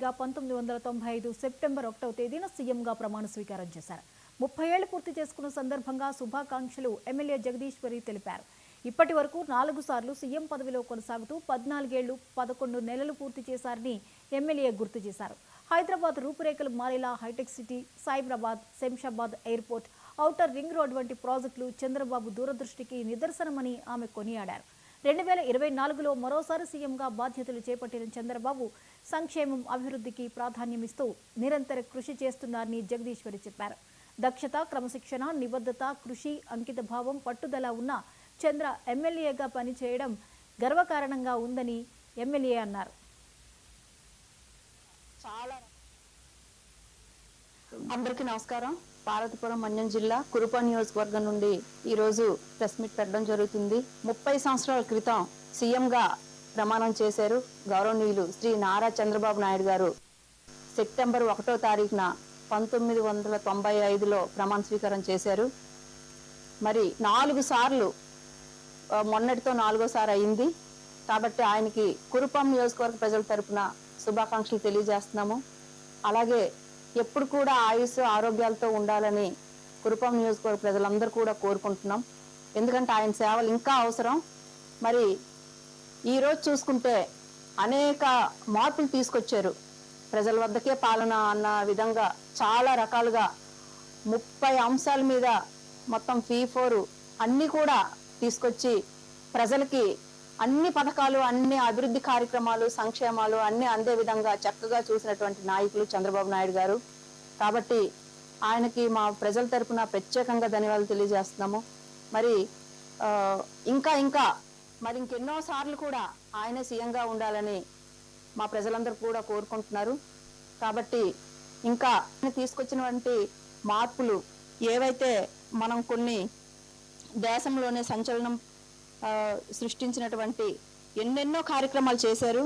1995 September 1వ తేదీన సీఎంగా ప్రమాణ స్వీకారం చేశారు. 30 ఏళ్లు పూర్తి చేసుకున్న సందర్భంగా శుభాకాంక్షలు ఎమ్మెల్యే జగదీశ్వరి తెలిపారు. ఇప్పటి వరకు 4 సార్లు సీఎం పదవిలో కొనసాగుతూ 14 ఏళ్లు 11 నెలలు పూర్తి చేశారని ఎమ్మెల్యే గుర్తు చేశారు. హైదరాబాద్ రూపురేఖలు మారేలా hitech city, Cyberabad, Shamshabad airport, outer ring road వంటి ప్రాజెక్టులు చంద్రబాబు దూరదృష్టికి నిదర్శనమని ఆమె కొనియాడారు. 2024లో మరోసారి సీఎంగా బాధ్యతలు చేపట్టిన చంద్రబాబు సంక్షేమం, అభివృద్ధికి ప్రాధాన్యమిస్తూ నిరంతర కృషి చేస్తున్నారని జగదీశ్వరి చెప్పారు. దక్షత, క్రమశిక్షణ, నిబద్ధత, కృషి, అంకిత భావం, పట్టుదల ఉన్న చంద్ర ఎమ్మెల్యేగా పనిచేయడం గర్వకారణంగా ఉందని ఎమ్మెల్యే అన్నారు. అందరికీ నమస్కారం. పార్వతీపురం మన్యం జిల్లా కురుప నియోజకవర్గం నుండి ఈరోజు ప్రెస్ మీట్ పెట్టడం జరుగుతుంది. 30 సంవత్సరాల క్రితం సీఎంగా ప్రమాణం చేశారు గౌరవనీయులు శ్రీ నారా చంద్రబాబు నాయుడు గారు. సెప్టెంబర్ 1వ తారీఖున 1995లో ప్రమాణ స్వీకారం చేశారు. మరి 4 సార్లు, మొన్నటితో 4వసారి అయింది. కాబట్టి ఆయనకి కురుపం నియోజకవర్గ ప్రజల తరపున శుభాకాంక్షలు తెలియజేస్తున్నాము. అలాగే ఎప్పుడు కూడా ఆయుష్ ఆరోగ్యాలతో ఉండాలని కురుపం నియోజకవర్గ ప్రజలందరూ కూడా కోరుకుంటున్నాం. ఎందుకంటే ఆయన సేవలు ఇంకా అవసరం. మరి ఈరోజు చూసుకుంటే అనేక మార్పులు తీసుకొచ్చారు. ప్రజల వద్దకే పాలన అన్న విధంగా చాలా రకాలుగా 30 అంశాల మీద మొత్తం ఫీ4 అన్నీ కూడా తీసుకొచ్చి ప్రజలకి అన్ని పథకాలు, అన్ని అభివృద్ధి కార్యక్రమాలు, సంక్షేమాలు అన్ని అందే విధంగా చక్కగా చూసినటువంటి నాయకులు చంద్రబాబు నాయుడు గారు. కాబట్టి ఆయనకి మా ప్రజల తరపున ప్రత్యేకంగా ధన్యవాదాలు తెలియజేస్తున్నాము. మరి ఇంకా మరి ఇంకెన్నో సార్లు కూడా ఆయన సీఎంగా ఉండాలని మా ప్రజలందరూ కూడా కోరుకుంటున్నారు. కాబట్టి ఇంకా తీసుకొచ్చినటువంటి మార్పులు ఏవైతే మనం కొన్ని దేశంలోనే సంచలనం సృష్టించినటువంటి ఎన్నెన్నో కార్యక్రమాలు చేశారు.